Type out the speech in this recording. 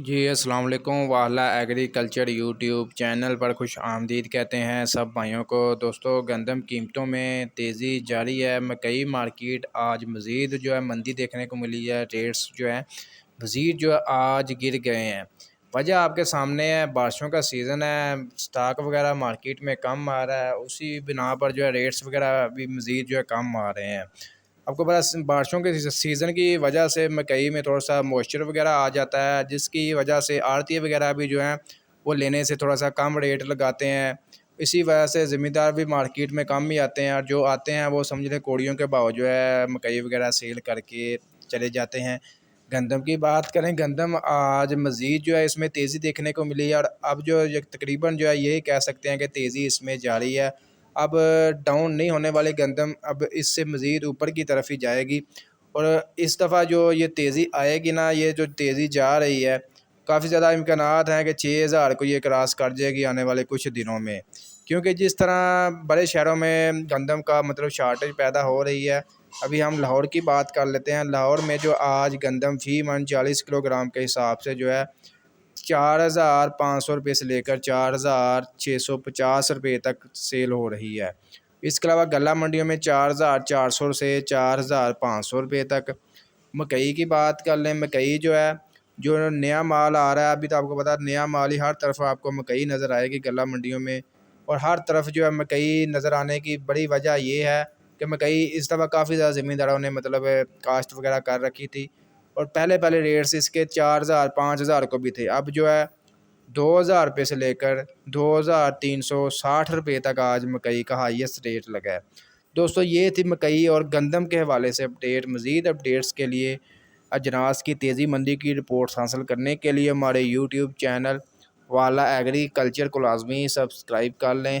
جی السلام علیکم والا ایگریکلچر یوٹیوب چینل پر خوش آمدید کہتے ہیں سب بھائیوں کو۔ دوستو گندم قیمتوں میں تیزی جاری ہے۔ مکئی مارکیٹ آج مزید مندی دیکھنے کو ملی ہے۔ ریٹس مزید آج گر گئے ہیں۔ وجہ آپ کے سامنے ہے، بارشوں کا سیزن ہے، سٹاک وغیرہ مارکیٹ میں کم آ رہا ہے، اسی بنا پر ریٹس وغیرہ بھی مزید کم آ رہے ہیں۔ آپ کو پتا بارشوں کے سیزن کی وجہ سے مکئی میں تھوڑا سا موئسچر وغیرہ آ جاتا ہے، جس کی وجہ سے آڑتی وغیرہ بھی ہیں وہ لینے سے تھوڑا سا کم ریٹ لگاتے ہیں۔ اسی وجہ سے زمیندار بھی مارکیٹ میں کم ہی آتے ہیں، اور جو آتے ہیں وہ سمجھ لیں کوڑیوں کے بھاؤ مکئی وغیرہ سیل کر کے چلے جاتے ہیں۔ گندم کی بات کریں، گندم آج مزید اس میں تیزی دیکھنے کو ملی ہے، اور اب تقریباً یہی کہہ سکتے ہیں کہ تیزی اس میں جاری ہے۔ اب ڈاؤن نہیں ہونے والے گندم اب اس سے مزید اوپر کی طرف ہی جائے گی، اور اس دفعہ یہ تیزی آئے گی نا، یہ جو تیزی جا رہی ہے کافی زیادہ امکانات ہیں کہ 6000 کو یہ کراس کر جائے گی آنے والے کچھ دنوں میں، کیونکہ جس طرح بڑے شہروں میں گندم کا شارٹیج پیدا ہو رہی ہے۔ ابھی ہم لاہور کی بات کر لیتے ہیں۔ لاہور میں آج گندم فی من 40 کلو گرام کے حساب سے 4500 روپے سے لے کر 4650 روپے تک سیل ہو رہی ہے۔ اس کے علاوہ غلہ منڈیوں میں 4400 سے 4500 روپے تک۔ مکئی کی بات کر لیں، مکئی جو نیا مال آ رہا ہے، ابھی تو آپ کو پتا نیا مال ہی ہر طرف آپ کو مکئی نظر آئے گی غلہ منڈیوں میں، اور ہر طرف مکئی نظر آنے کی بڑی وجہ یہ ہے کہ مکئی اس دفعہ کافی زیادہ زمینداروں نے کاشت وغیرہ کر رکھی تھی، اور پہلے ریٹس اس کے 4000 5000 کو بھی تھے۔ اب 2000 روپے سے لے کر 2360 روپے تک آج مکئی کا ہائیسٹ ریٹ لگا ہے۔ دوستو یہ تھی مکئی اور گندم کے حوالے سے اپڈیٹ۔ مزید اپڈیٹس کے لیے اجناس کی تیزی مندی کی رپورٹس حاصل کرنے کے لیے ہمارے یوٹیوب چینل والا ایگریکلچر کو لازمی سبسکرائب کر لیں۔